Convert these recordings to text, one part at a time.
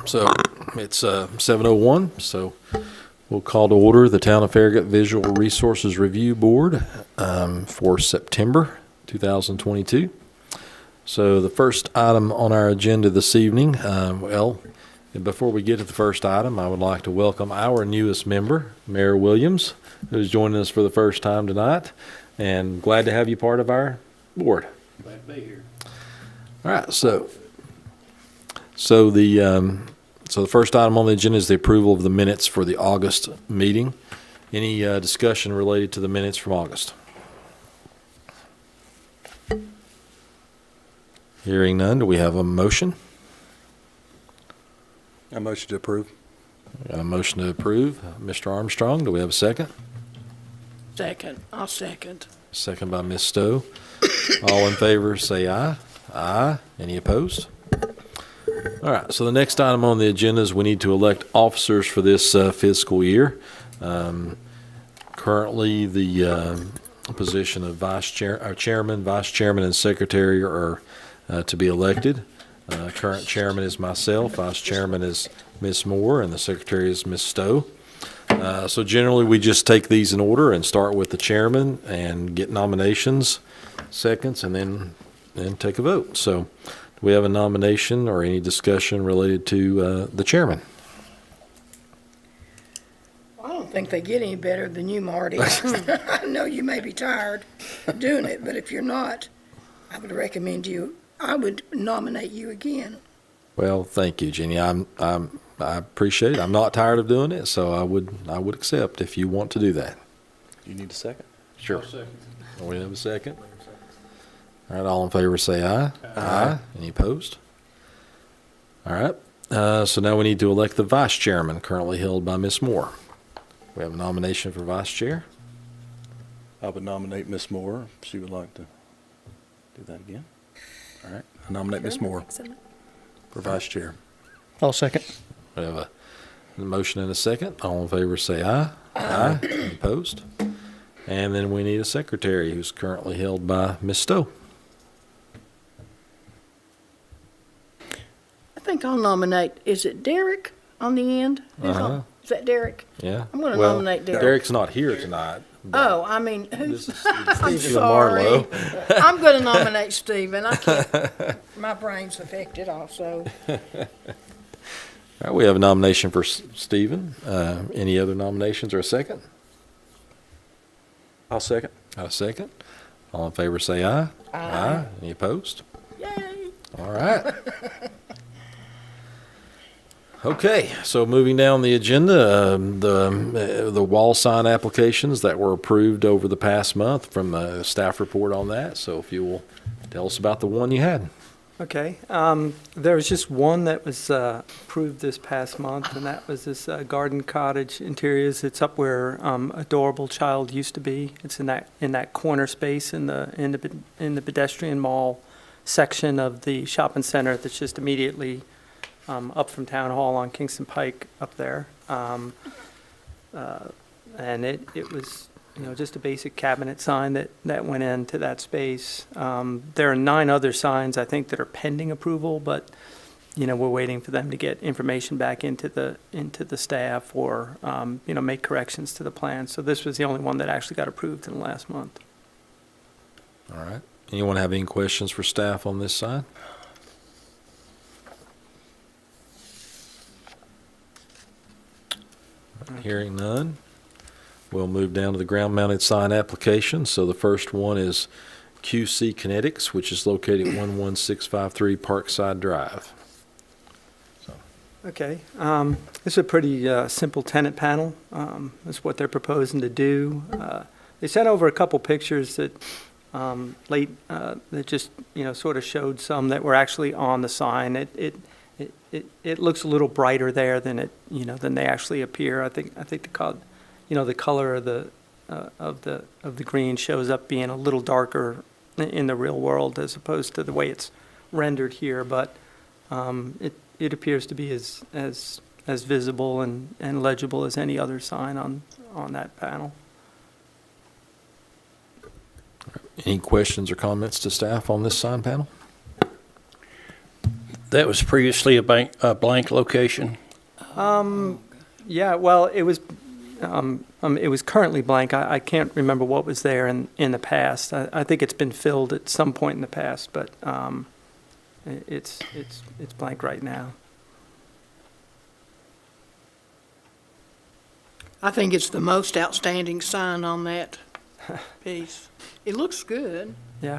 So it's 7:01, so we'll call to order the Town of Farragut Visual Resources Review Board for September 2022. So the first item on our agenda this evening, before we get to the first item, I would like to welcome our newest member, Mayor Williams, who's joining us for the first time tonight, and glad to have you part of our board. Glad to be here. All right, so the first item on the agenda is the approval of the minutes for the August meeting. Any discussion related to the minutes from August? Hearing none, do we have a motion? A motion to approve. We got a motion to approve. Mr. Armstrong, do we have a second? Second. I'll second. Second by Ms. Stowe. All in favor, say aye. Aye. Any opposed? All right, so the next item on the agenda is we need to elect officers for this fiscal year. Currently, the position of chairman, vice chairman, and secretary are to be elected. Current chairman is myself, vice chairman is Ms. Moore, and the secretary is Ms. Stowe. So generally, we just take these in order and start with the chairman and get nominations, seconds, and then take a vote. So do we have a nomination or any discussion related to the chairman? I don't think they get any better than you, Marty. I know you may be tired of doing it, but if you're not, I would recommend you. I would nominate you again. Well, thank you, Jenny. I appreciate it. I'm not tired of doing it, so I would accept if you want to do that. You need a second? Sure. We have a second. All right, all in favor say aye. Aye. Any opposed? All right, so now we need to elect the vice chairman, currently held by Ms. Moore. We have a nomination for vice chair. I would nominate Ms. Moore if she would like to do that again. All right, I nominate Ms. Moore for vice chair. I'll second. We have a motion and a second. All in favor say aye. Aye. Any opposed? And then we need a secretary who's currently held by Ms. Stowe. I think I'll nominate, is it Derek on the end? Is that Derek? Yeah. I'm gonna nominate Derek. Derek's not here tonight. Oh, I mean, who's, This is I'm Stephen sorry. Marlowe. I'm gonna nominate Stephen. I can't, my brain's affected also. All right, we have a nomination for Stephen. Any other nominations or a second? I'll second. A second. All in favor say aye. Aye. Any opposed? Yay. All right. Okay, so moving down the agenda, the wall sign applications that were approved over the past month from the staff report on that. So if you will tell us about the one you had. Okay. There was just one that was approved this past month, and that was this garden cottage interiors. It's up where Adorable Child used to be. It's in that corner space in the pedestrian mall section of the shopping center that's just immediately up from Town Hall on Kingston Pike up there. And it was, just a basic cabinet sign that went into that space. There are 9 other signs, I think, that are pending approval, but, we're waiting for them to get information back into the staff or, make corrections to the plan. So this was the only one that actually got approved in the last month. All right. Anyone have any questions for staff on this sign? Hearing none, we'll move down to the ground-mounted sign application. So the first one is QC Kinetics, which is located at 11653 Parkside Drive. Okay. This is a pretty simple tenant panel. That's what they're proposing to do. They sent over a couple pictures that that just sort of showed some that were actually on the sign. It looks a little brighter there than than they actually appear. I think the color of the green shows up being a little darker in the real world as opposed to the way it's rendered here. But it appears to be as visible and legible as any other sign on that panel. Any questions or comments to staff on this sign panel? That was previously a blank location. Yeah, well, it was currently blank. I can't remember what was there in the past. I think it's been filled at some point in the past, but it's blank right now. I think it's the most outstanding sign on that piece. It looks good. Yeah.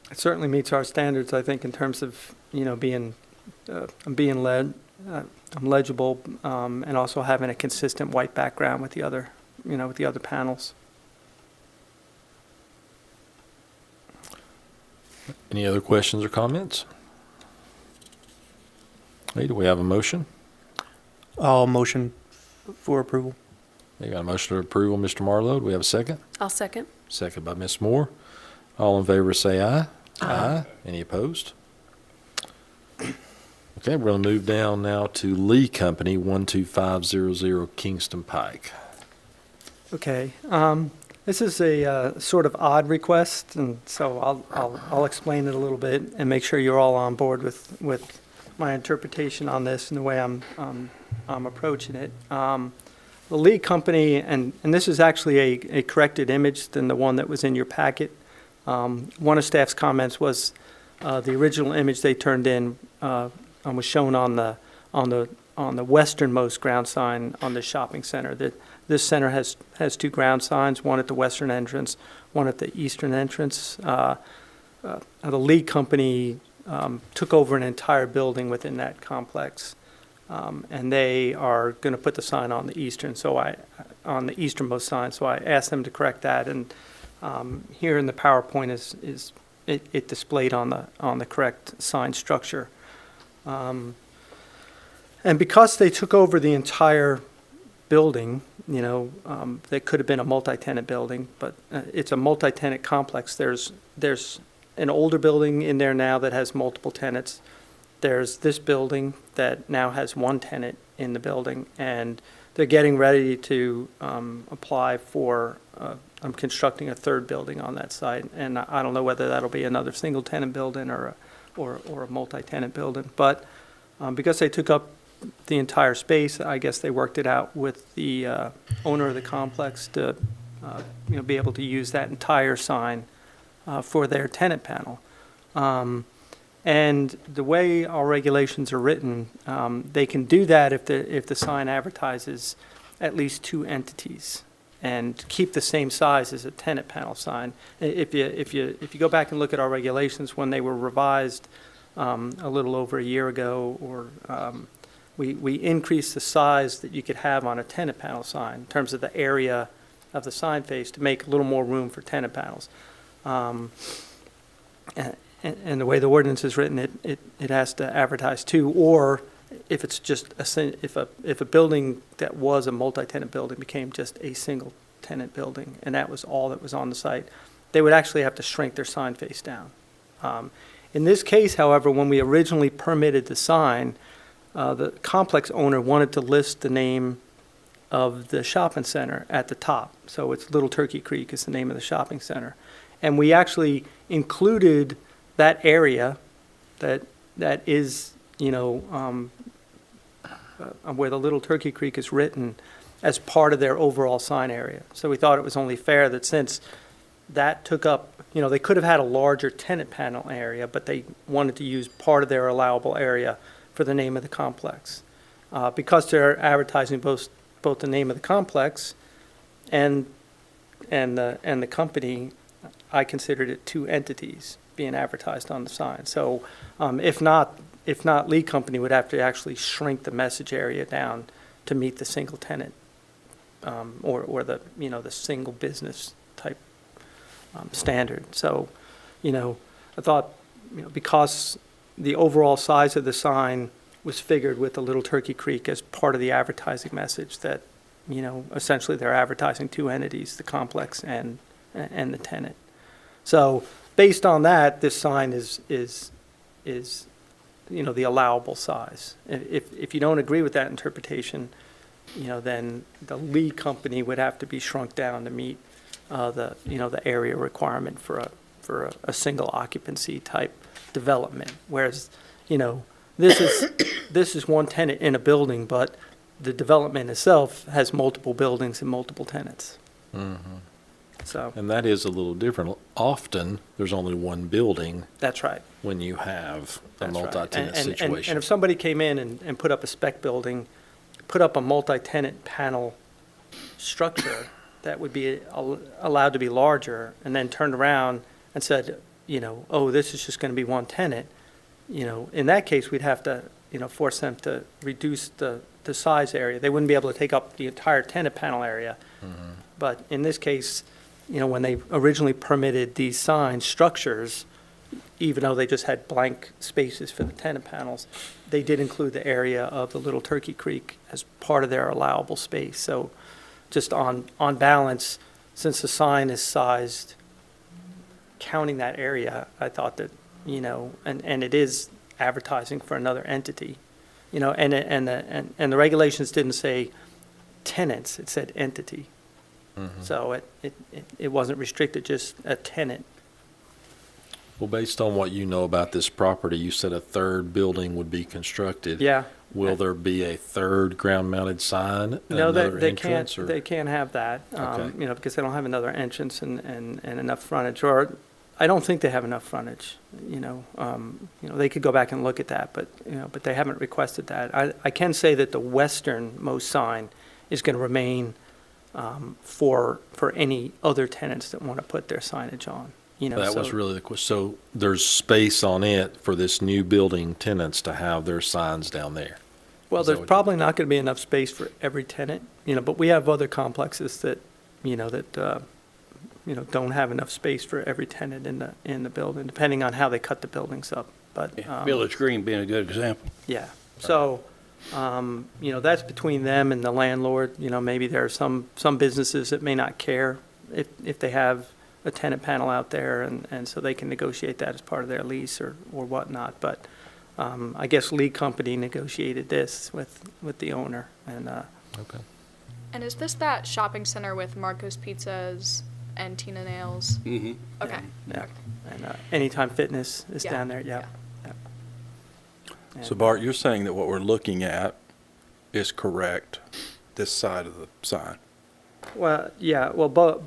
It certainly meets our standards, I think, in terms of, being legible, and also having a consistent white background with the other, with the other panels. Any other questions or comments? Hey, do we have a motion? I'll motion for approval. You got a motion of approval, Mr. Marlowe. Do we have a second? I'll second. Second by Ms. Moore. All in favor say aye. Aye. Any opposed? Okay, we're going to move down now to Lee Company, 12500 Kingston Pike. Okay, this is a sort of odd request, and so I'll explain it a little bit and make sure you're all on board with my interpretation on this and the way I'm approaching it. The Lee Company, and this is actually a corrected image than the one that was in your packet. One of staff's comments was the original image they turned in was shown on the westernmost ground sign on the shopping center. This center has two ground signs, one at the western entrance, one at the eastern entrance. The Lee Company took over an entire building within that complex, and they are going to put the sign on the on the easternmost sign. So I asked them to correct that, and here in the PowerPoint is it displayed on the correct sign structure. And because they took over the entire building, they could have been a multi-tenant building, but it's a multi-tenant complex. There's an older building in there now that has multiple tenants. There's this building that now has one tenant in the building, and they're getting ready to apply for I'm constructing a third building on that site, and I don't know whether that'll be another single-tenant building or a multi-tenant building. But because they took up the entire space, I guess they worked it out with the owner of the complex to be able to use that entire sign for their tenant panel. And the way our regulations are written, they can do that if the sign advertises at least two entities and keep the same size as a tenant panel sign. If you go back and look at our regulations when they were revised a little over a year ago, or we increased the size that you could have on a tenant panel sign in terms of the area of the sign face to make a little more room for tenant panels. And the way the ordinance is written, it has to advertise two, or if it's just if a building that was a multi-tenant building became just a single tenant building, and that was all that was on the site, they would actually have to shrink their sign face down. In this case, however, when we originally permitted the sign, the complex owner wanted to list the name of the shopping center at the top. So it's Little Turkey Creek is the name of the shopping center. And we actually included that area that is, where the Little Turkey Creek is written as part of their overall sign area. So we thought it was only fair that since that took up, they could have had a larger tenant panel area, but they wanted to use part of their allowable area for the name of the complex. Because they're advertising both the name of the complex and the company, I considered it two entities being advertised on the sign. So if not, Lee Company would have to actually shrink the message area down to meet the single tenant or the the single business type standard. So I thought because the overall size of the sign was figured with the Little Turkey Creek as part of the advertising message, that essentially they're advertising two entities, the complex and the tenant. So based on that, this sign is the allowable size. If you don't agree with that interpretation, then the Lee Company would have to be shrunk down to meet the area requirement for a single occupancy type development. Whereas, this is one tenant in a building, but the development itself has multiple buildings and multiple tenants. So, And that is a little different. Often, there's only one building that's right. when you have a That's right. multi-tenant And situation. if somebody came in and put up a spec building, put up a multi-tenant panel structure that would be allowed to be larger, and then turned around and said, oh, this is just going to be one tenant, in that case, we'd have to, force them to reduce the size area. They wouldn't be able to take up the entire tenant panel area. But in this case, when they originally permitted these sign structures, even though they just had blank spaces for the tenant panels, they did include the area of the Little Turkey Creek as part of their allowable space. So just on balance, since the sign is sized, counting that area, I thought that, and it is advertising for another entity, and the regulations didn't say tenants, it said entity. So it wasn't restricted, just a tenant. Well, based on what you know about this property, you said a third building would be constructed. Yeah. Will there be a third ground-mounted sign, No, another they entrance? can't, or- they can't have that, Okay. because they don't have another entrance and enough frontage, or I don't think they have enough frontage, they could go back and look at that, but they haven't requested that. I can say that the westernmost sign is going to remain for any other tenants that want to put their signage on, That was so- really the question. So there's space on it for this new building tenants to have their signs down there? Well, Is that there's what you- probably not going to be enough space for every tenant, but we have other complexes that, don't have enough space for every tenant in the building, depending on how they cut the buildings up. But, Village Green being a good example. yeah, so, that's between them and the landlord. Maybe there are some businesses that may not care if they have a tenant panel out there, and so they can negotiate that as part of their lease or whatnot. But I guess Lee Company negotiated this with the owner, and Okay. And is this that shopping center with Marco's Pizzas and Tina Nails? Mm-hmm. Okay. yeah, and Anytime Fitness is Yeah, down there, yeah. So Bart, you're saying that what we're looking at is correct, this side of the sign? Well, yeah, well, but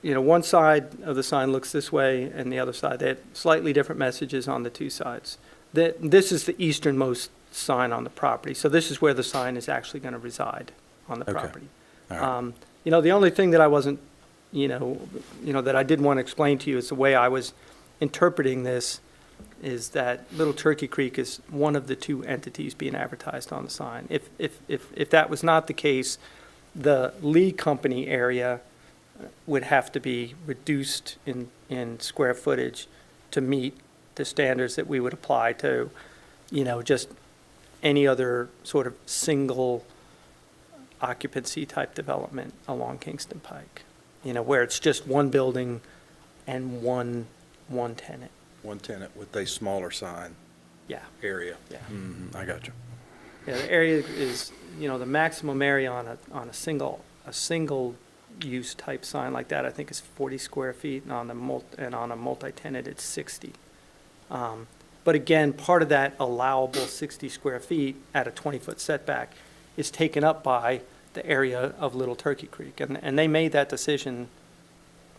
one side of the sign looks this way, and the other side, they had slightly different messages on the two sides. This is the easternmost sign on the property, so this is where the sign is actually going to reside on the Okay. property. All right. The only thing that I wasn't, that I did want to explain to you is the way I was interpreting this is that Little Turkey Creek is one of the two entities being advertised on the sign. If that was not the case, the Lee Company area would have to be reduced in square footage to meet the standards that we would apply to, just any other sort of single occupancy type development along Kingston Pike, where it's just one building and one tenant. One tenant with a smaller sign Yeah, area. yeah. I got you. Yeah, the area is, the maximum area on a single use type sign like that, I think is 40 square feet, and on a multi-tenant, it's 60. But again, part of that allowable 60 square feet at a 20-foot setback is taken up by the area of Little Turkey Creek, and they made that decision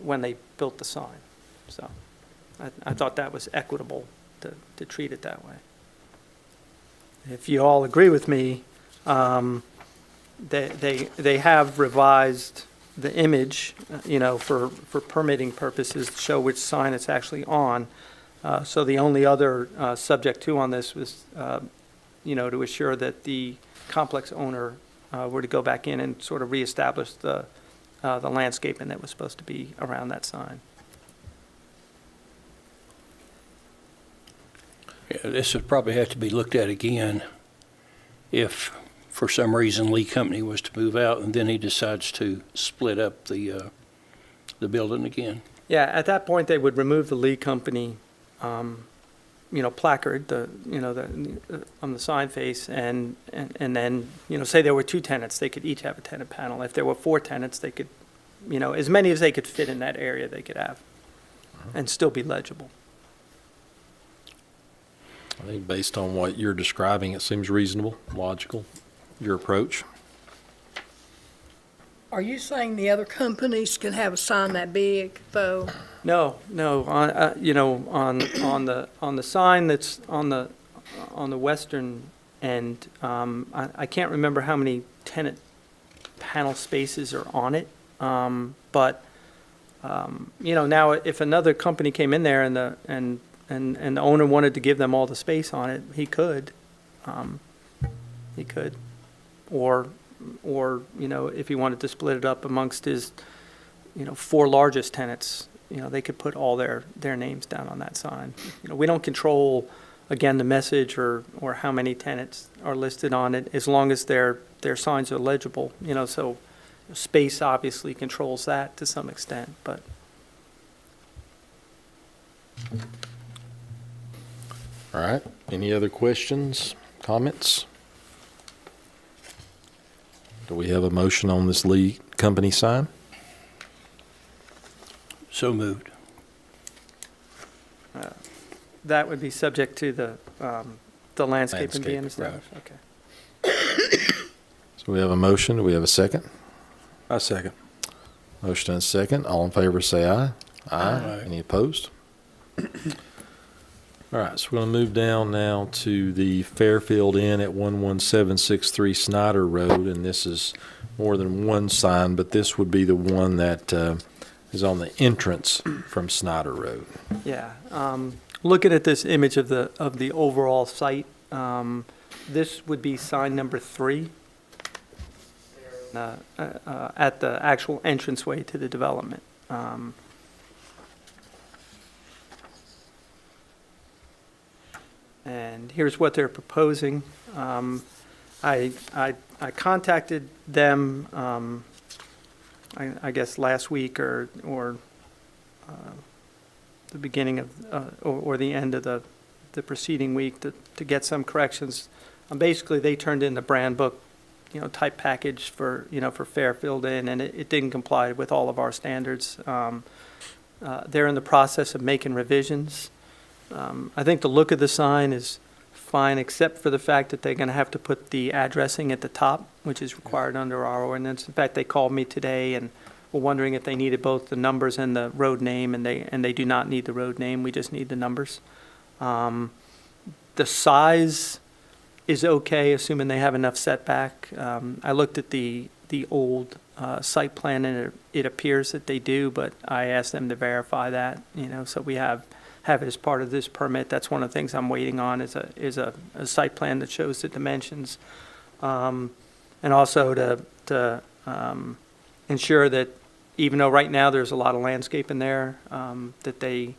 when they built the sign. So I thought that was equitable to treat it that way. If you all agree with me, they have revised the image, for permitting purposes to show which sign it's actually on. So the only other subject to on this was, to assure that the complex owner were to go back in and sort of reestablish the landscaping that was supposed to be around that sign. Yeah, this would probably have to be looked at again if, for some reason, Lee Company was to move out and then he decides to split up the building again. Yeah, at that point, they would remove the Lee Company, placard, on the sign face, and then, say there were two tenants, they could each have a tenant panel. If there were four tenants, they could, as many as they could fit in that area they could have and still be legible. I think based on what you're describing, it seems reasonable, logical, your approach. Are you saying the other companies can have a sign that big, though? No, on, on the sign that's on the western end, I can't remember how many tenant panel spaces are on it. But now if another company came in there and the owner wanted to give them all the space on it, he could. Or if he wanted to split it up amongst his, 4 largest tenants, they could put all their names down on that sign. We don't control, again, the message or how many tenants are listed on it, as long as their signs are legible, so space obviously controls that to some extent, but. All right. Any other questions, comments? Do we have a motion on this Lee Company sign? So moved. That would be subject to the landscaping being Landscape, right. established, okay. So we have a motion. Do we have a second? I second. Motion and a second. All in favor say aye. Aye. Any opposed? All right, so we're going to move down now to the Fairfield Inn at 11763 Snyder Road, and this is more than one sign, but this would be the one that is on the entrance from Snyder Road. Yeah, looking at this image of the overall site, this would be sign number 3 at the actual entranceway to the development. And here's what they're proposing. I contacted them, I guess last week or the beginning of or the end of the preceding week to get some corrections. Basically, they turned in the brand book, type package for Fairfield Inn, and it didn't comply with all of our standards. They're in the process of making revisions. I think the look of the sign is fine, except for the fact that they're going to have to put the addressing at the top, which is required under our ordinance. In fact, they called me today and were wondering if they needed both the numbers and the road name, and they do not need the road name. We just need the numbers. The size is okay, assuming they have enough setback. I looked at the old site plan, and it appears that they do, but I asked them to verify that, so we have it as part of this permit. That's one of the things I'm waiting on is a site plan that shows the dimensions. And also to ensure that even though right now there's a lot of landscape in there, that they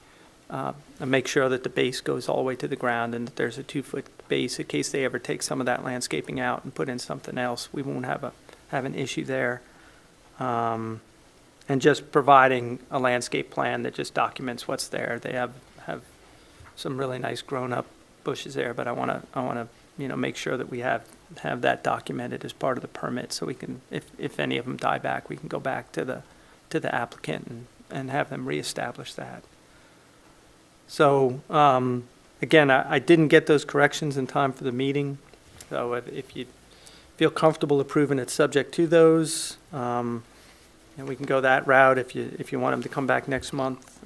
make sure that the base goes all the way to the ground and that there's a 2-foot base in case they ever take some of that landscaping out and put in something else. We won't have an issue there. And just providing a landscape plan that just documents what's there. They have some really nice grown-up bushes there, but I want to make sure that we have that documented as part of the permit, so we can, if any of them die back, we can go back to the applicant and have them reestablish that. So again, I didn't get those corrections in time for the meeting, so if you feel comfortable approving it subject to those, and we can go that route. If you want them to come back next month,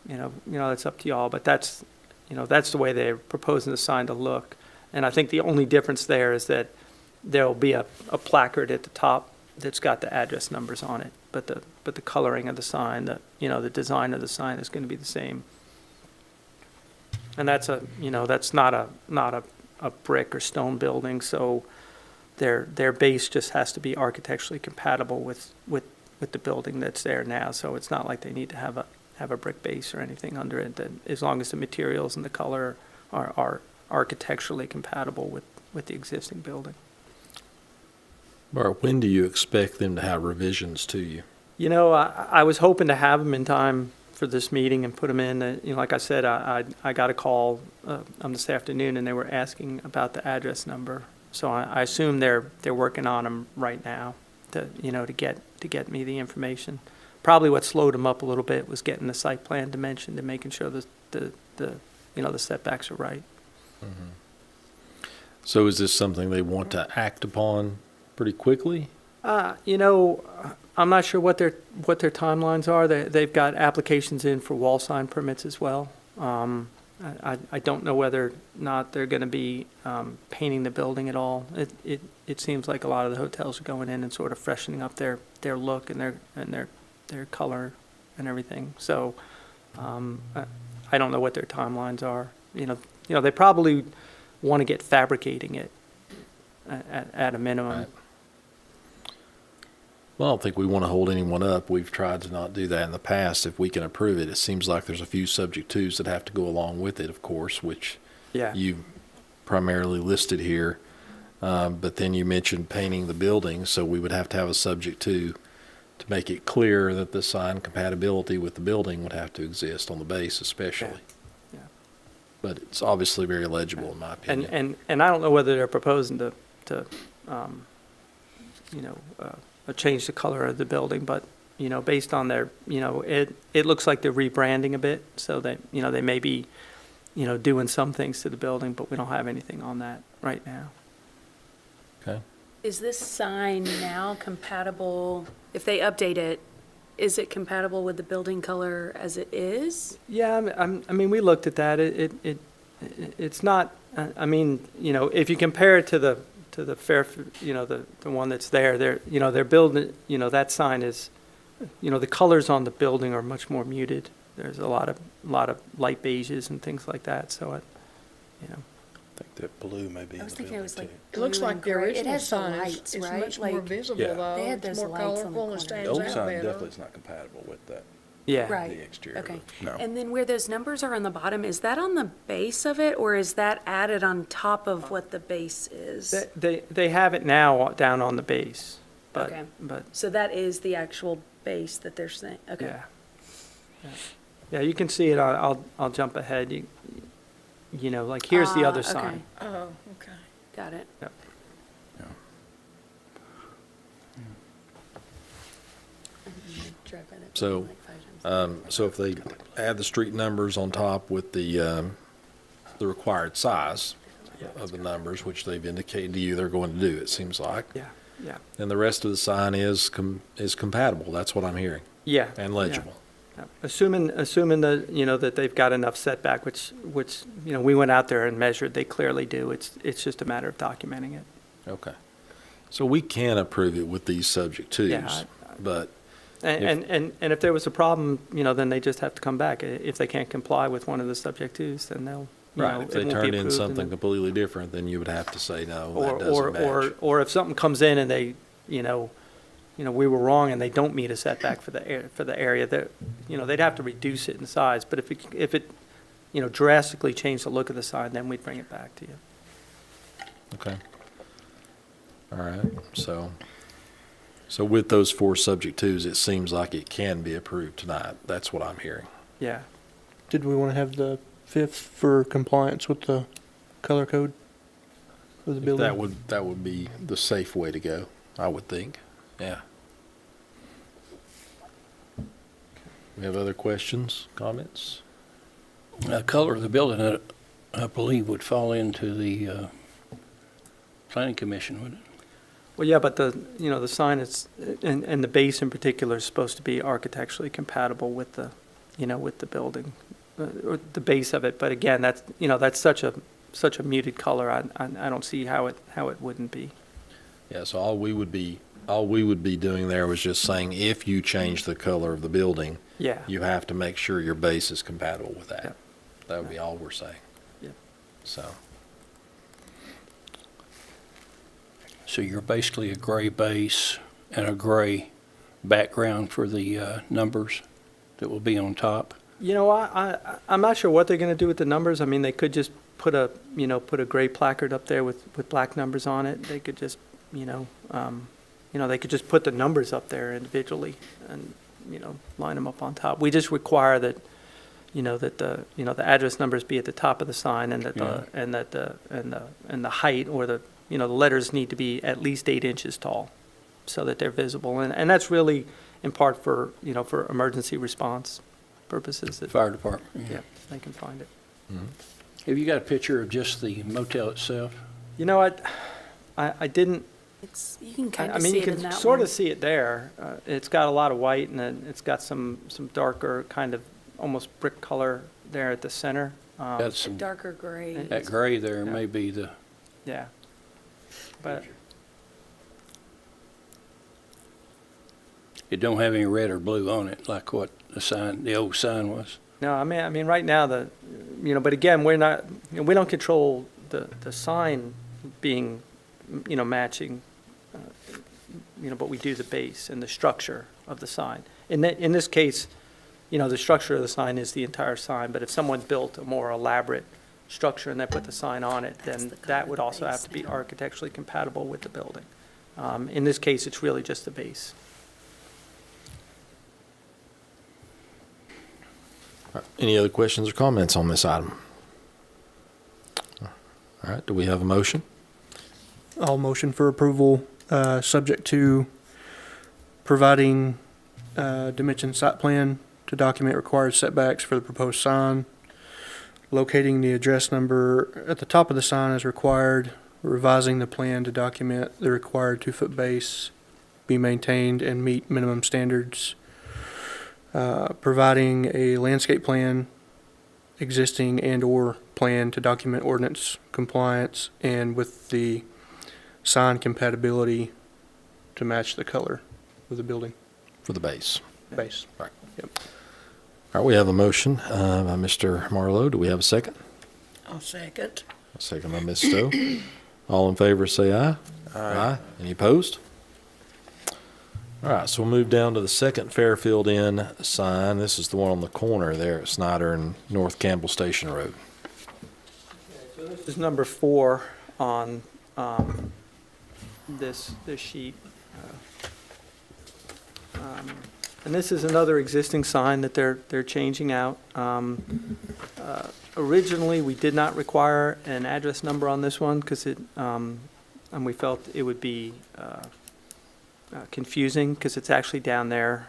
that's up to y'all. But that's the way they're proposing the sign to look. And I think the only difference there is that there'll be a placard at the top that's got the address numbers on it. But the coloring of the sign, the design of the sign is going to be the same. And that's not a brick or stone building, so their base just has to be architecturally compatible with the building that's there now. So it's not like they need to have a brick base or anything under it. That as long as the materials and the color are architecturally compatible with the existing building. Bart, when do you expect them to have revisions to you? I was hoping to have them in time for this meeting and put them in. Like I said, I got a call on this afternoon, and they were asking about the address number. So I assume they're working on them right now to to get me the information. Probably what slowed them up a little bit was getting the site plan dimension and making sure that the setbacks are right. So is this something they want to act upon pretty quickly? I'm not sure what their timelines are. They've got applications in for wall sign permits as well. I don't know whether or not they're going to be painting the building at all. It seems like a lot of the hotels are going in and sort of freshening up their look and their color and everything. So I don't know what their timelines are. They probably want to get fabricating it at a minimum. Right. Well, I don't think we want to hold anyone up. We've tried to not do that in the past. If we can approve it, it seems like there's a few subject twos that have to go along with it, of course, which Yeah. you primarily listed here. But then you mentioned painting the building, so we would have to have a subject to make it clear that the sign compatibility with the building would have to exist on the base especially. Yeah. But it's obviously very legible in my opinion. And I don't know whether they're proposing to change the color of the building, but, based on their, it looks like they're rebranding a bit, so that, they may be, doing some things to the building, but we don't have anything on that right now. Okay. Is this sign now compatible, if they update it, is it compatible with the building color as it is? Yeah, I mean, we looked at that. It's not, if you compare it to the Fairfield, the one that's there, they're building, that sign is, the colors on the building are much more muted. There's a lot of light beiges and things like that, so I think that blue may be I in was the thinking it building was too. like It looks blue like and the gray. It original has the sign lights, is right? much more Like, visible Yeah. though. They had It's those more lights on the colorful and corner. stands The old out sign better. definitely is not compatible with that, yeah. Right. the exterior. Okay. No. And then where those numbers are on the bottom, is that on the base of it, or is that added on top of what the base is? They have it now down on the base, Okay. but, So that is the actual base that they're saying, okay. yeah. Yeah, you can see it, I'll jump ahead. Like, here's the other Okay. sign. Oh, okay. Got it. Yep. Drive by that So, building like 5 times. So if they add the street numbers on top with the required size of the numbers, which they've indicated to you they're going to do, it seems like, Yeah, and the rest of the sign is compatible, that's what I'm hearing, yeah. and legible. Yeah. Assuming that, that they've got enough setback, which, we went out there and measured, they clearly do. It's just a matter of documenting it. Okay. So we can approve it with these subject twos, Yeah, but, And if there was a problem, then they just have to come back. If they can't comply with one of the subject twos, then they'll, right, if it they won't be turn in approved and something then- completely different, then you would have to say, no, Or, that doesn't match. or if something comes in and they, we were wrong and they don't meet a setback for the area, that, they'd have to reduce it in size. But if it, drastically changed the look of the sign, then we'd bring it back to you. Okay. All right, so with those four subject twos, it seems like it can be approved tonight. That's what I'm hearing. Yeah. Did we want to have the 5th for compliance with the color code of the building? That would be the safe way to go, I would think. Yeah. We have other questions, comments? Color of the building, I believe, would fall into the planning commission, wouldn't it? Well, yeah, but the sign is, and the base in particular is supposed to be architecturally compatible with the, with the building, or the base of it. But again, that's such a muted color. I don't see how it wouldn't be. Yeah, so all we would be doing there was just saying, if you change the color of the building, Yeah. you have to make sure your base is compatible with that. Yep. That would be all we're saying. Yep. So, So you're basically a gray base and a gray background for the numbers that will be on top? I'm not sure what they're going to do with the numbers. I mean, they could just put a gray placard up there with black numbers on it. They could just, they could just put the numbers up there individually and, line them up on top. We just require that, that the address numbers be at the top of the sign and that the height or the letters need to be at least 8 inches tall. so that they're visible. And that's really in part for, for emergency response purposes. That, Fire department. yeah, they can find it. Have you got a picture of just the motel itself? You know what? I didn't. You can kind I of mean, see you it in can that sort one. of see it there. It's got a lot of white, and then it's got some darker kind of almost brick color there at the center. Got some, Darker gray. that gray there Yeah. may be the, Yeah. But it don't have any red or blue on it, like what the old sign was. no, I mean, right now but again, we're not, we don't control the sign being, matching, but we do the base and the structure of the sign. In this case, the structure of the sign is the entire sign, but if someone built a more elaborate structure and they put the sign on it, That's then the color that of would the also have base to be now. architecturally compatible with the building. In this case, it's really just the base. All right, any other questions or comments on this item? All right, do we have a motion? I'll motion for approval, subject to providing dimension site plan to document required setbacks for the proposed sign, locating the address number at the top of the sign as required, revising the plan to document the required 2-foot base be maintained and meet minimum standards, providing a landscape plan, existing and/or plan to document ordinance compliance and with the sign compatibility to match the color of the building For the base. base. Right. Yep. All right, we have a motion by Mr. Marlowe. Do we have a second? I'll second. A second by Ms. Stowe. All in favor, say aye. Aye. Any opposed? All right, so we'll move down to the second Fairfield Inn sign. This is the one on the corner there at Snyder and North Campbell Station Road. This is number 4 on this sheet. And this is another existing sign that they're changing out. Originally, we did not require an address number on this one because and we felt it would be confusing because it's actually down there,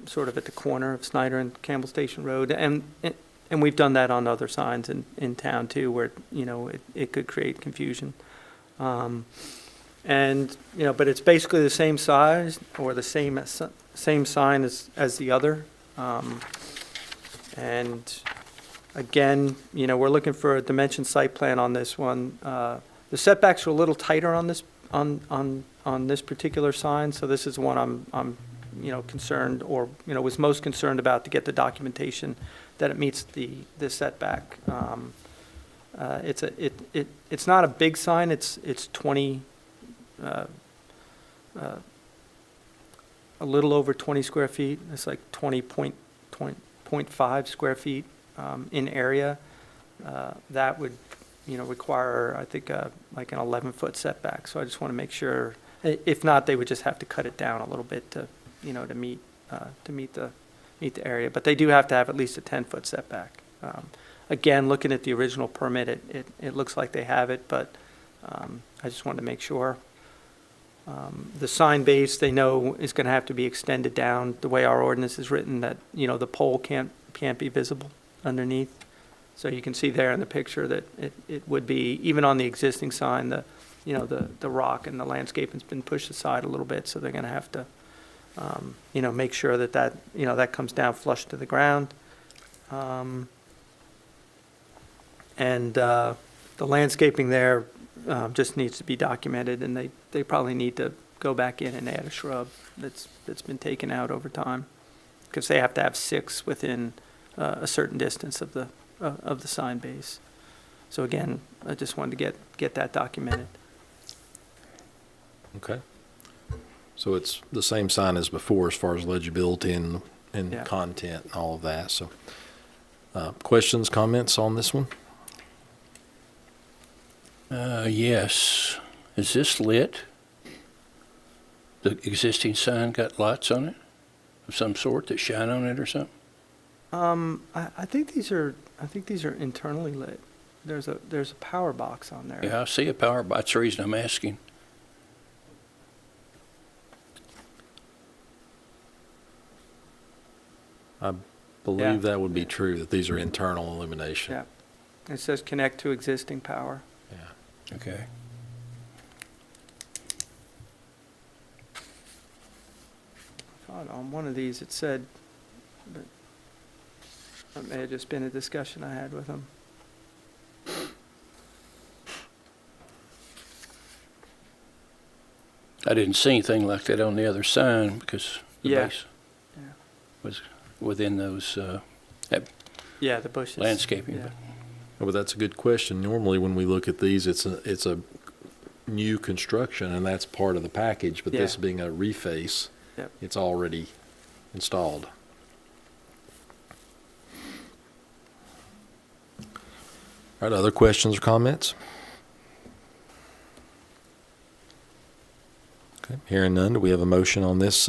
sort of at the corner of Snyder and Campbell Station Road. And we've done that on other signs in town too, where, it could create confusion. And, but it's basically the same size or the same sign as the other. And again, we're looking for a dimension site plan on this one. The setbacks are a little tighter on this, on this particular sign, so this is one I'm concerned or, was most concerned about to get the documentation that it meets the setback. It's not a big sign, it's 20, a little over 20 square feet. It's like 20.5 square feet in area. That would, require, I think, like an 11-foot setback. So I just want to make sure, if not, they would just have to cut it down a little bit to, to meet the area. But they do have to have at least a 10-foot setback. Again, looking at the original permit, it looks like they have it, but I just wanted to make sure. The sign base, they know, is going to have to be extended down the way our ordinance is written, that, the pole can't be visible underneath. So you can see there in the picture that it would be, even on the existing sign, the rock and the landscape has been pushed aside a little bit, so they're going to have to, make sure that comes down flush to the ground. And the landscaping there just needs to be documented, and they probably need to go back in and add a shrub that's been taken out over time, because they have to have 6 within a certain distance of the sign base. So again, I just wanted to get that documented. Okay. So it's the same sign as before as far as legibility and Yeah. content and all of that. So, questions, comments on this one? Yes. Is this lit? The existing sign got lights on it of some sort that shine on it or something? I think these are internally lit. There's a power box on there. Yeah, I see a power, that's the reason I'm asking. Believe that would be true, that these are internal illumination. Yeah. It says connect to existing power. Yeah. Okay. Thought on one of these it said, but that may have just been a discussion I had with them. I didn't see anything like that on the other sign because the Yeah. base Yeah. was within those that Yeah, the bushes. landscaping. Yeah. Oh, but that's a good question. Normally, when we look at these, it's a new construction, and that's part of the package, but this Yeah. being a reface, Yep. it's already installed. All right, other questions or comments? Okay, hearing none, do we have a motion on this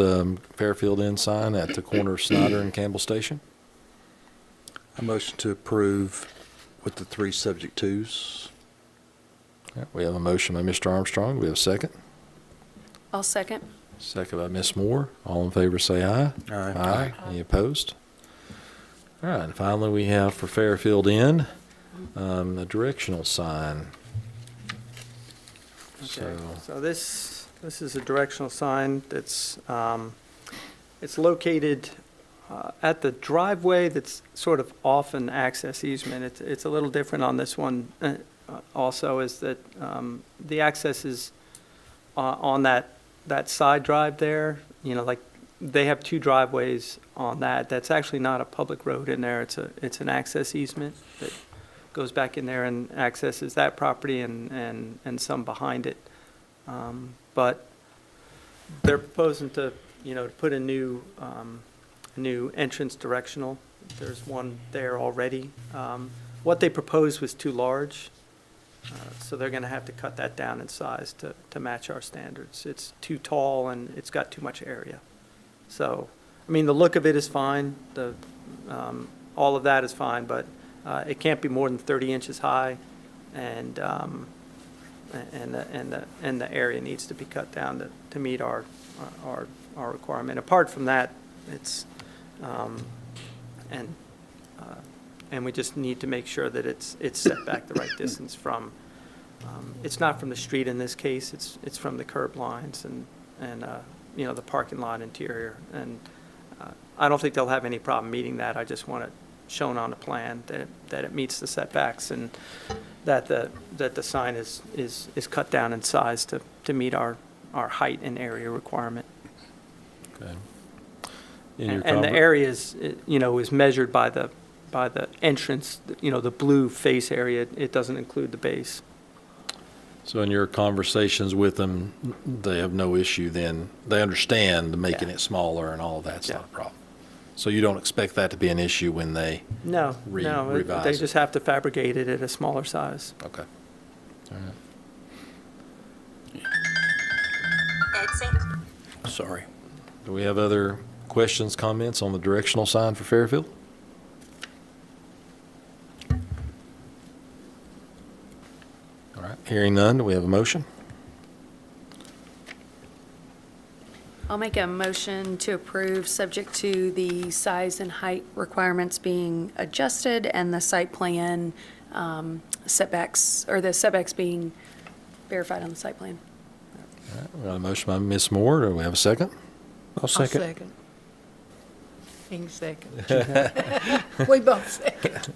Fairfield Inn sign at the corner of Snyder and Campbell Station? I motion to approve with the 3 subject twos. All right, we have a motion by Mr. Armstrong. Do we have a second? I'll second. Second by Ms. Moore. All in favor say aye. Aye. Any opposed? All right, and finally we have for Fairfield Inn, a directional sign. Okay, so this is a directional sign that's, it's located at the driveway that's sort of off an access easement. It's a little different on this one also, is that the access is on that side drive there, you know, like, they have 2 driveways on that. That's actually not a public road in there. It's an access easement that goes back in there and accesses that property and some behind it. But they're proposing to, you know, to put a new entrance directional. There's one there already. What they proposed was too large, so they're gonna have to cut that down in size to match our standards. It's too tall and it's got too much area. So, I mean, the look of it is fine, all of that is fine, but it can't be more than 30 inches high, and the area needs to be cut down to meet our requirement. Apart from that, it's, and we just need to make sure that it's set back the right distance from, it's not from the street in this case, it's from the curb lines and you know, the parking lot interior. And I don't think they'll have any problem meeting that. I just want it shown on the plan that it meets the setbacks and that the sign is cut down in size to meet our height and area requirement. Okay. And the area is, you know, is measured by the entrance, you know, the blue face area. It doesn't include the base. So in your conversations with them, they have no issue then? They understand making Yeah. it smaller and all of that's Yeah. not a problem? So you don't expect that to be an issue when they, No, revise they it. just have to fabricate it at a smaller size. okay. All right. Sorry. Do we have other questions, comments on the directional sign for Fairfield? All right, hearing none, do we have a motion? I'll make a motion to approve, subject to the size and height requirements being adjusted and the site plan setbacks, or the setbacks being verified on the site plan. All right, we got a motion by Ms. Moore. Do we have a second? I'll second. King second. We both second.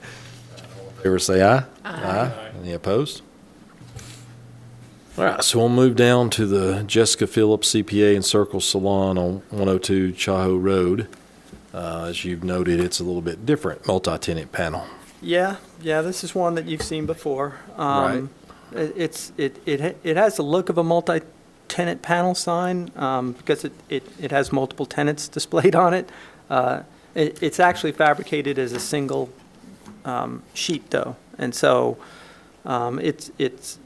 Favor say aye. Aye. Any opposed? All right, so we'll move down to the Jessica Phillips CPA and Circle Salon on 102 Chahoe Road. As you've noted, it's a little bit different, multi-tenant panel. Yeah, this is one that you've seen before. Right. It has the look of a multi-tenant panel sign because it has multiple tenants displayed on it. It's actually fabricated as a single sheet though, and so it's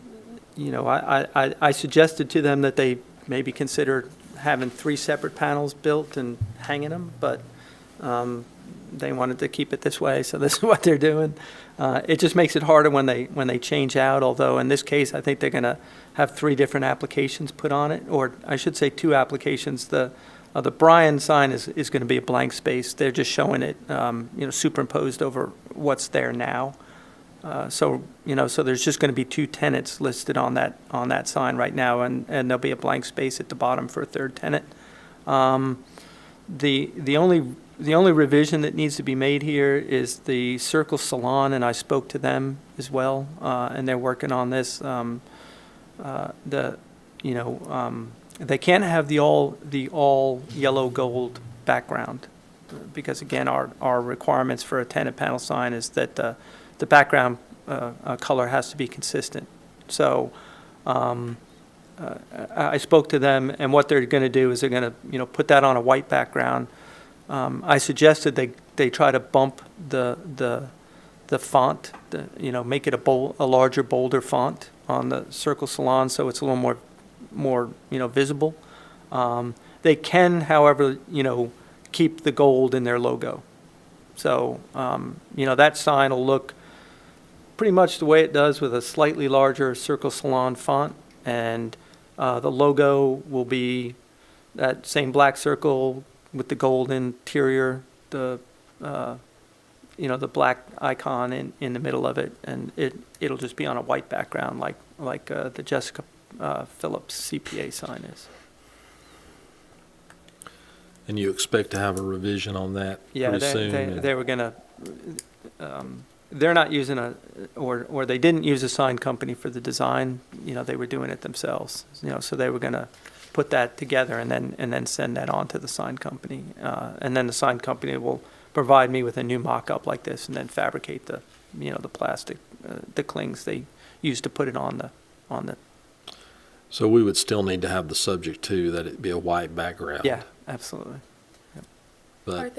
you know, I suggested to them that they maybe consider having 3 separate panels built and hanging them, but they wanted to keep it this way, so this is what they're doing. It just makes it harder when they change out, although in this case, I think they're going to have 3 different applications put on it, or I should say 2 applications. The The Bryan sign is going to be a blank space. They're just showing it, superimposed over what's there now. So there's just going to be 2 tenants listed on that sign right now, and there'll be a blank space at the bottom for a 3rd tenant. The only revision that needs to be made here is the Circle Salon, and I spoke to them as well, and they're working on this. They can't have the all yellow gold background, because again, our requirements for a tenant panel sign is that the background color has to be consistent. So I spoke to them, and what they're going to do is they're going to put that on a white background. I suggested they try to bump the font, make it a larger, bolder font on the Circle Salon, so it's a little more visible. They can, however, keep the gold in their logo. So, that sign will look pretty much the way it does, with a slightly larger Circle Salon font, and the logo will be that same black circle with the gold interior, the black icon in the middle of it, and it'll just be on a white background like the Jessica Phillips CPA sign is. And you expect to have a revision on that Yeah, pretty soon? they were gonna, they're not using or they didn't use a sign company for the design, they were doing it themselves. So they were gonna put that together and then send that on to the sign company. And then the sign company will provide me with a new mock-up like this, and then fabricate the plastic, the clings they used to put it on the. So we would still need to have the subject to that it be a white background? Yeah, absolutely. But,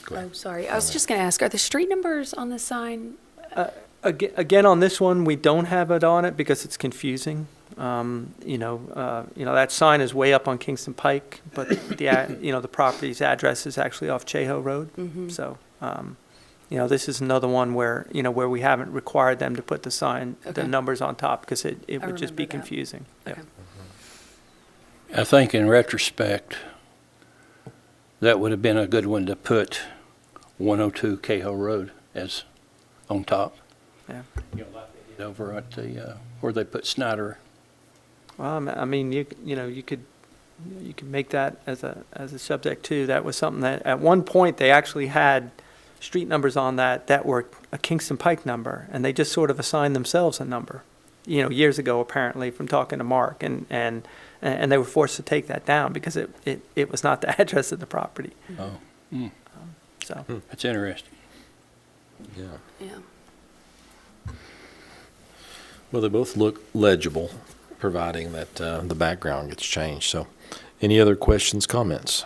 go ahead. Oh, sorry. I was just going to ask, are the street numbers on the sign? Again, on this one, we don't have it on it because it's confusing. That sign is way up on Kingston Pike, but the property's address is actually off Chahoe Road. Mm-hmm. So, this is another one where we haven't required them to put the sign, the Okay. numbers on top, because it I would just be remember that. confusing. Yeah. Okay. I think in retrospect, that would have been a good one to put 102 Chahoe Road as on top. Yeah. Like they did over at the, where they put Snyder. Well, I mean, you could make that as a subject too. That was something that at one point they actually had street numbers on that were a Kingston Pike number, and they just sort of assigned themselves a number, years ago apparently, from talking to Mark, and they were forced to take that down because it was not the address of the property. Oh, mm, So that's interesting. Yeah. Yeah. Well, they both look legible, providing that the background gets changed. So, any other questions, comments?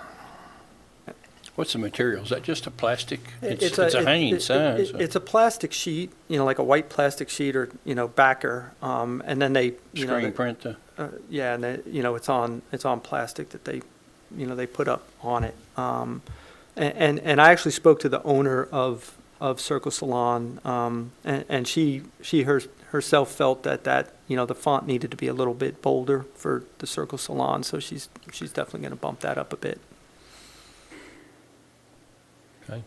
What's the material? Is that just a plastic? It's a hanging sign. So. It's a plastic sheet, like a white plastic sheet or backer, and then they Screen print the. Yeah, and it's on plastic that they put up on it. And I actually spoke to the owner of Circle Salon, and she herself felt that the font needed to be a little bit bolder for the Circle Salon, so she's definitely going to bump that up a bit. Okay.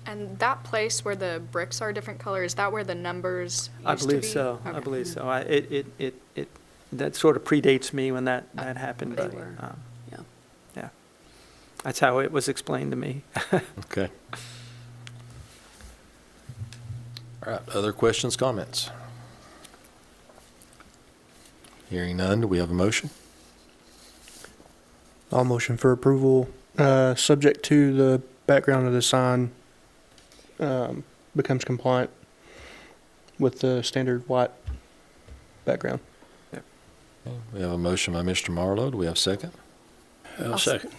And that place where the bricks are different color, is that where the numbers used I to believe be? so. I Okay. believe so. It that sort of predates me when that happened, They but were. Yeah. yeah, that's how it was explained to me. Okay. All right. Other questions, comments? Hearing none, do we have a motion? I'll motion for approval, subject to the background of the sign becomes compliant with the standard white background. Okay. We have a motion by Mr. Marlowe. Do we have a second? I'll second.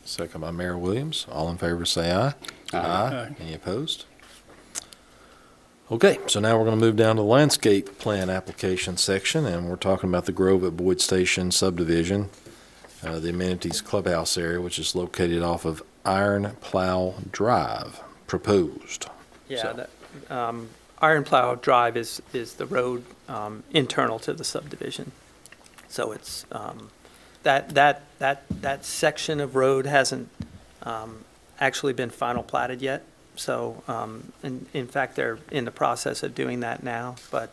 Second by Mayor Williams. All in favor say aye. Aye. Any opposed? Okay, so now we're going to move down to the landscape plan application section, and we're talking about the Grove at Boyd Station subdivision, the amenities clubhouse area, which is located off of Iron Plow Drive, proposed. Yeah, Iron Plow Drive is the road internal to the subdivision. So it's that section of road hasn't actually been final platted yet. So, in fact, they're in the process of doing that now, but,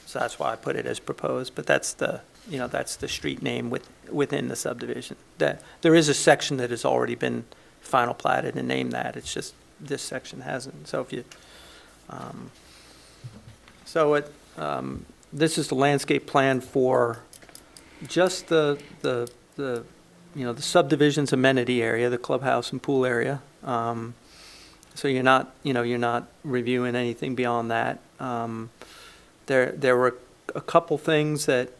so that's why I put it as proposed. But that's that's the street name within the subdivision. There is a section that has already been final platted and named that. It's just this section hasn't. So if you, this is the landscape plan for just the subdivision's amenity area, the clubhouse and pool area. So you're not reviewing anything beyond that. There were a couple things that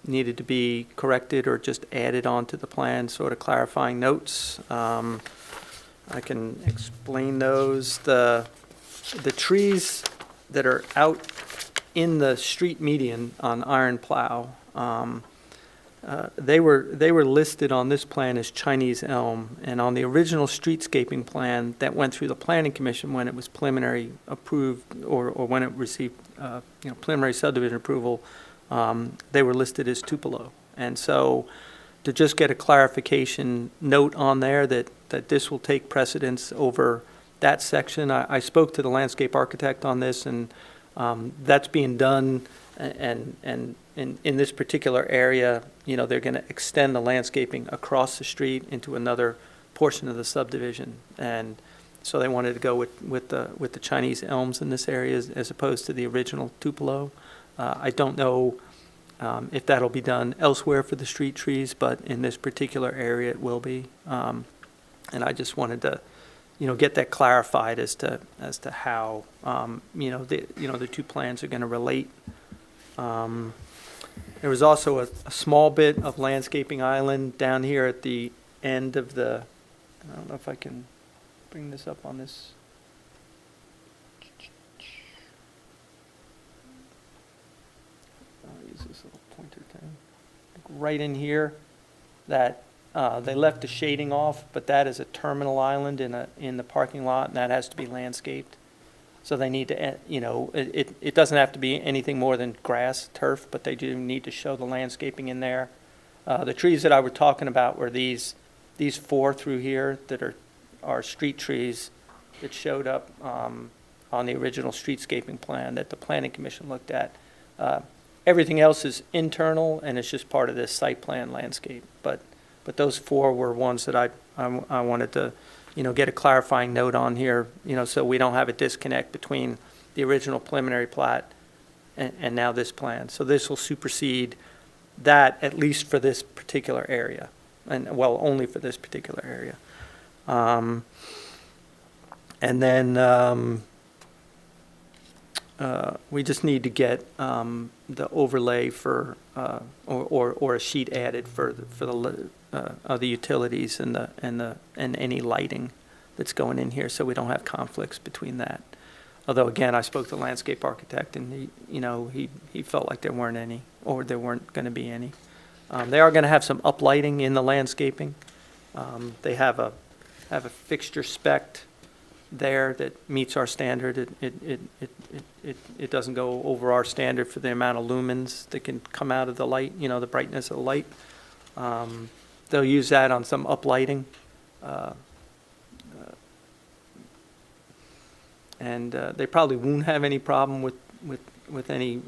needed to be corrected or just added onto the plan, sort of clarifying notes. I can explain those. The trees that are out in the street median on Iron Plow, they were listed on this plan as Chinese elm, and on the original streetscaping plan that went through the planning commission when it was preliminary approved, or when it received preliminary subdivision approval, they were listed as Tupelo. And so to just get a clarification note on there that this will take precedence over that section, I spoke to the landscape architect on this, and that's being done, and in this particular area, they're going to extend the landscaping across the street into another portion of the subdivision. And so they wanted to go with the Chinese elms in this area as opposed to the original Tupelo. I don't know if that'll be done elsewhere for the street trees, but in this particular area it will be. And I just wanted to get that clarified as to how the two plans are going to relate. There was also a small bit of landscaping island down here at the end of the, I don't know if I can bring this up on this. I'll use this little pointer thing. Right in here, that they left the shading off, but that is a terminal island in the parking lot, and that has to be landscaped. So they need to, it doesn't have to be anything more than grass, turf, but they do need to show the landscaping in there. The trees that I was talking about were these four through here that are street trees that showed up on the original streetscaping plan that the planning commission looked at. Everything else is internal, and it's just part of this site plan landscape. But those four were ones that I wanted to get a clarifying note on here, so we don't have a disconnect between the original preliminary plat and now this plan. So this will supersede that, at least for this particular area, and well, only for this particular area. And then we just need to get the overlay for or a sheet added for the utilities and any lighting that's going in here, so we don't have conflicts between that. Although again, I spoke to the landscape architect, and he felt like there weren't any, or there weren't going to be any. They are going to have some uplighting in the landscaping. They have a fixture spec there that meets our standard. It doesn't go over our standard for the amount of lumens that can come out of the light, the brightness of the light. They'll use that on some uplighting. And they probably won't have any problem with any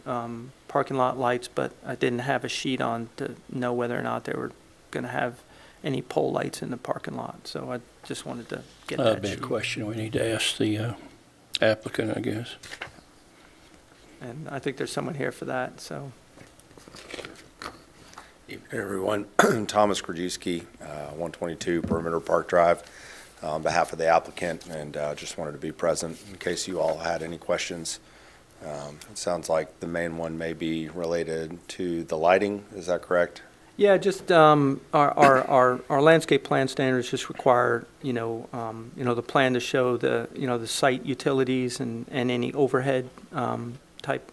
parking lot lights, but I didn't have a sheet on to know whether or not they were going to have any pole lights in the parking lot. So I just wanted to get that That'd be a sheet. question we need to ask the applicant, I guess. And I think there's someone here for that, so. Evening, everyone. Thomas Krajewski, 122 Perimeter Park Drive, on behalf of the applicant, and just wanted to be present in case you all had any questions. It sounds like the main one may be related to the lighting. Is that correct? Yeah, just our landscape plan standards just require the plan to show the site utilities and any overhead type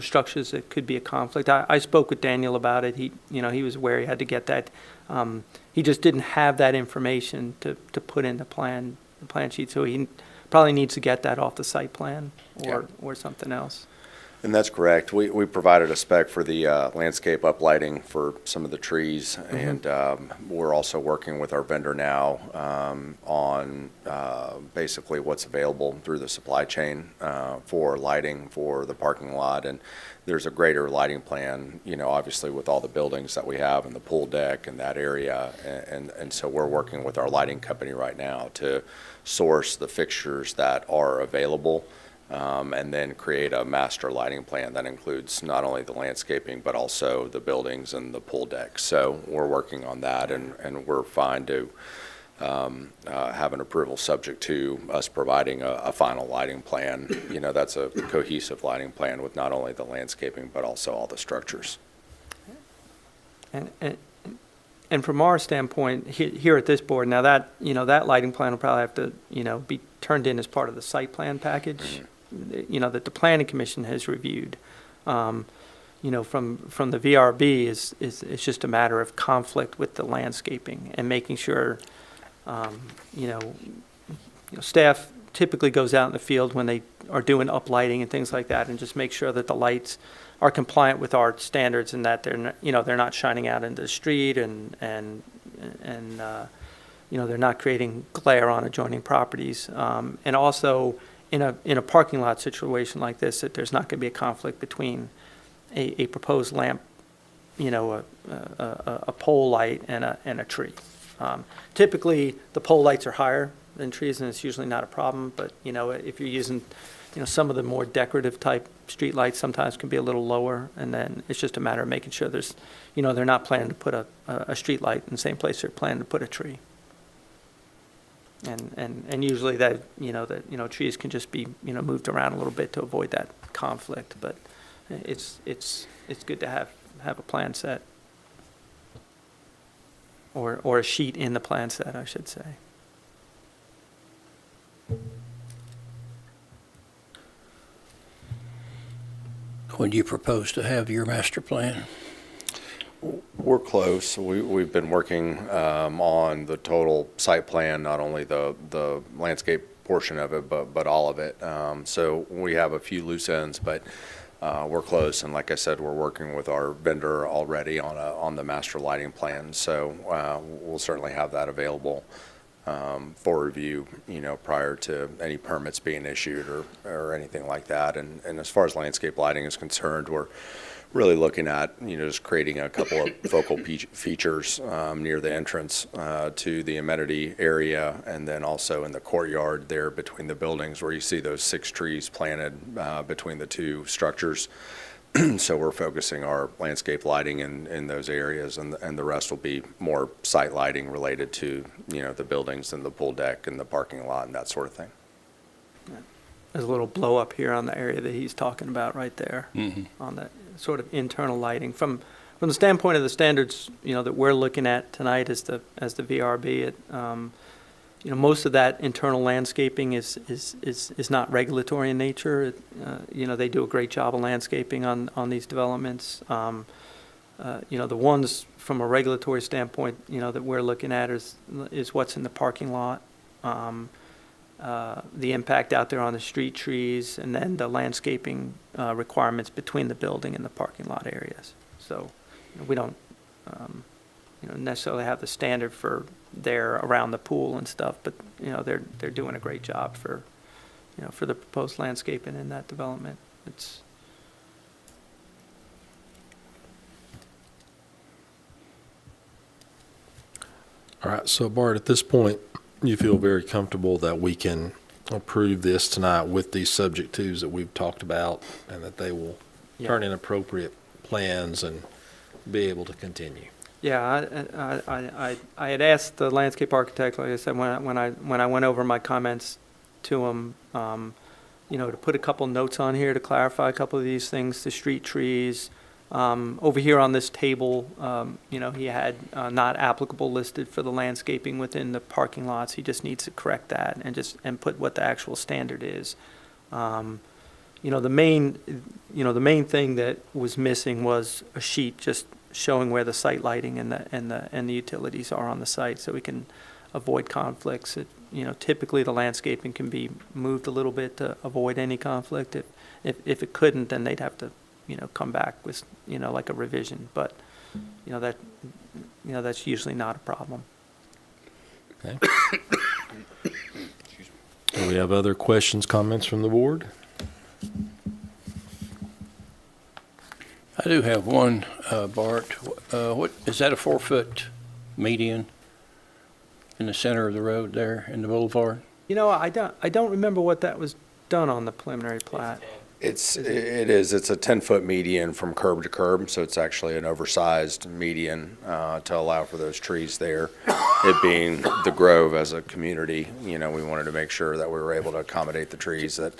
structures that could be a conflict. I spoke with Daniel about it. He was aware he had to get that. He just didn't have that information to put in the plan sheet, so he probably needs to get that off the site plan or something else. And that's correct. We provided a spec for the landscape uplighting for some of the trees, and we're also working with our vendor now on basically what's available through the supply chain for lighting for the parking lot. And there's a greater lighting plan, obviously with all the buildings that we have and the pool deck and that area. And so we're working with our lighting company right now to source the fixtures that are available. And then create a master lighting plan that includes not only the landscaping, but also the buildings and the pool deck. So we're working on that, and we're fine to have an approval subject to us providing a final lighting plan. That's a cohesive lighting plan with not only the landscaping, but also all the structures. And from our standpoint, here at this board, now that, that lighting plan will probably have to, be turned in as part of the site plan package, that the planning commission has reviewed. From the VRB it's just a matter of conflict with the landscaping and making sure, staff typically goes out in the field when they are doing uplighting and things like that, and just make sure that the lights are compliant with our standards and that they're not shining out into the street and they're not creating glare on adjoining properties. And also in a parking lot situation like this, that there's not going to be a conflict between a proposed lamp, a pole light and a tree. Typically, the pole lights are higher than trees, and it's usually not a problem. But if you're using, some of the more decorative type street lights, sometimes can be a little lower, and then it's just a matter of making sure there's, they're not planning to put a street light in the same place they're planning to put a tree. And usually that trees can just be moved around a little bit to avoid that conflict, but it's good to have a plan set, or a sheet in the plan set, I should say. When do you propose to have your master plan? We're close. We've been working on the total site plan, not only the landscape portion of it, but all of it. So we have a few loose ends, but we're close. And like I said, we're working with our vendor already on the master lighting plan. So we'll certainly have that available for review, prior to any permits being issued or anything like that. And as far as landscape lighting is concerned, we're really looking at, just creating a couple of focal features near the entrance to the amenity area, and then also in the courtyard there between the buildings where you see those 6 trees planted between the 2 structures. So we're focusing our landscape lighting in those areas, and the rest will be more site lighting related to, the buildings and the pool deck and the parking lot and that sort of thing. There's a little blow up here on the area that he's talking about right there, on that sort of internal lighting. From the standpoint of the standards, that we're looking at tonight as the VRB, most of that internal landscaping is not regulatory in nature. They do a great job of landscaping on these developments. The ones from a regulatory standpoint, that we're looking at is what's in the parking lot. The impact out there on the street trees, and then the landscaping requirements between the building and the parking lot areas. So we don't necessarily have the standard for there around the pool and stuff, but they're doing a great job for the proposed landscaping in that development. It's All right, so Bart, at this point, you feel very comfortable that we can approve this tonight with these subject twos that we've talked about, and that they will turn in appropriate plans and be able to continue? Yeah, I had asked the landscape architect, like I said, when I went over my comments to him, to put a couple notes on here to clarify a couple of these things, the street trees. Over here on this table, he had not applicable listed for the landscaping within the parking lots. He just needs to correct that and put what the actual standard is. The main thing that was missing was a sheet just showing where the site lighting and the utilities are on the site, so we can avoid conflicts. typically the landscaping can be moved a little bit to avoid any conflict. If it couldn't, then they'd have to, come back with, like a revision. But, that's usually not a problem. Okay. Do we have other questions, comments from the board? I do have one, Bart. What, is that a 4-foot median in the center of the road there in the boulevard? I don't remember what that was done on the preliminary plat. It is. It's a 10-foot median from curb to curb, so it's actually an oversized median to allow for those trees there. It being the Grove as a community, we wanted to make sure that we were able to accommodate the trees that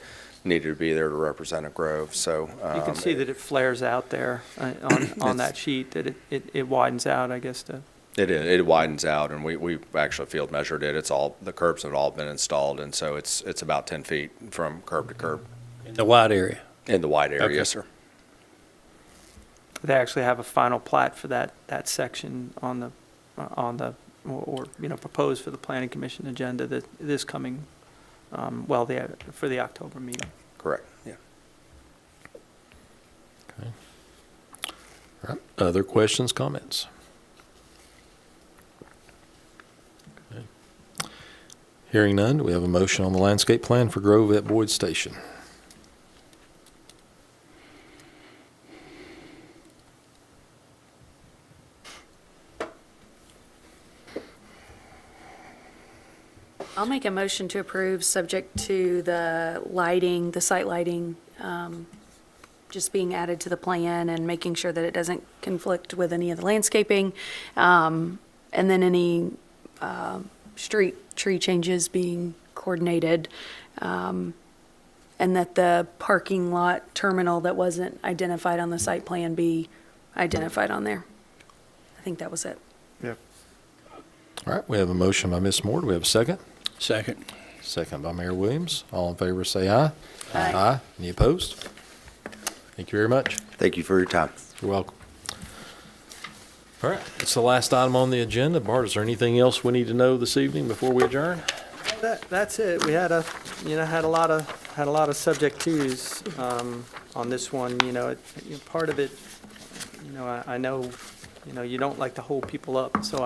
needed to be there to represent a grove. So You can see that it flares out there on that sheet, that it widens out, I guess, to. It widens out, and we actually field measured it. It's all, the curbs have all been installed, and so it's about 10 feet from curb to curb. In the wide area? In the wide area, Okay. yes, sir. They actually have a final plat for that section on the, proposed for the planning commission agenda that this coming, for the October meeting. Correct, yeah. Okay. All right. Other questions, comments? Okay. Hearing none, do we have a motion on the landscape plan for Grove at Boyd Station? I'll make a motion to approve, subject to the lighting, the site lighting, just being added to the plan and making sure that it doesn't conflict with any of the landscaping. And then any street tree changes being coordinated. And that the parking lot terminal that wasn't identified on the site plan be identified on there. I think that was it. All right, we have a motion by Ms. Moore. Do we have a second? Second. Second by Mayor Williams. All in favor, say aye. Aye. Aye. Any opposed? Thank you very much. Thank you for your time. You're welcome. All right, it's the last item on the agenda. Bart, is there anything else we need to know this evening before we adjourn? That's it. We had had a lot of subject twos on this one. Part of it, I know, you don't like to hold people up, so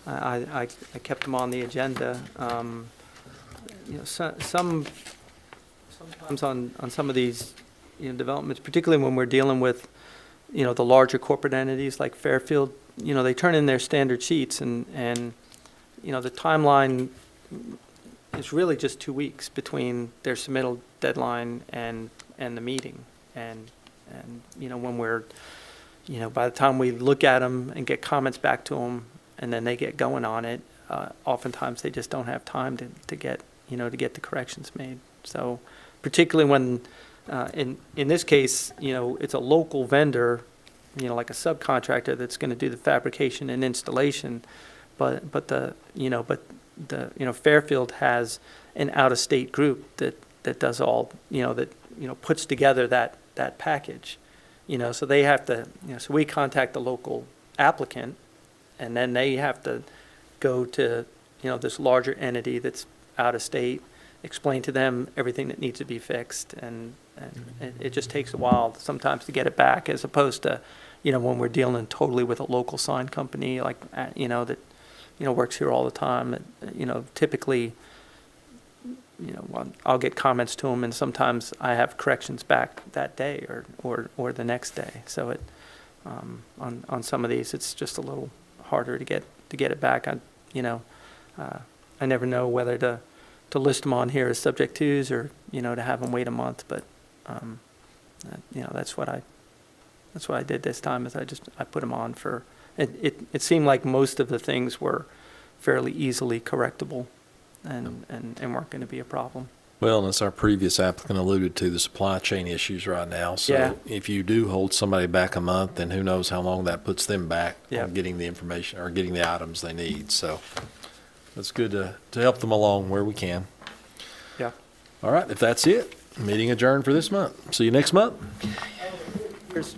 I kept them on the agenda. Sometimes on some of these, developments, particularly when we're dealing with, the larger corporate entities like Fairfield, they turn in their standard sheets and the timeline is really just 2 weeks between their submittal deadline and the meeting. And when we're, by the time we look at them and get comments back to them, and then they get going on it, oftentimes they just don't have time to get the corrections made. So particularly when, in this case, it's a local vendor, like a subcontractor that's going to do the fabrication and installation, but Fairfield has an out-of-state group that does all, puts together that package, so they have to, so we contact the local applicant, and then they have to go to, this larger entity that's out of state, explain to them everything that needs to be fixed, and it just takes a while sometimes to get it back, as opposed to, when we're dealing totally with a local sign company, like, that, works here all the time. Typically, I'll get comments to them, and sometimes I have corrections back that day or the next day. So it, on some of these, it's just a little harder to get it back. I never know whether to list them on here as subject twos or, to have them wait a month, but, that's what I did this time, is I put them on for, it seemed like most of the things were fairly easily correctable and weren't going to be a problem. Well, and as our previous applicant alluded to, the supply chain issues right now. So Yeah. if you do hold somebody back a month, then who knows how long that puts them back Yeah. on getting the information or getting the items they need. So it's good to help them along where we can. Yeah. All right, if that's it, meeting adjourned for this month. See you next month. Here's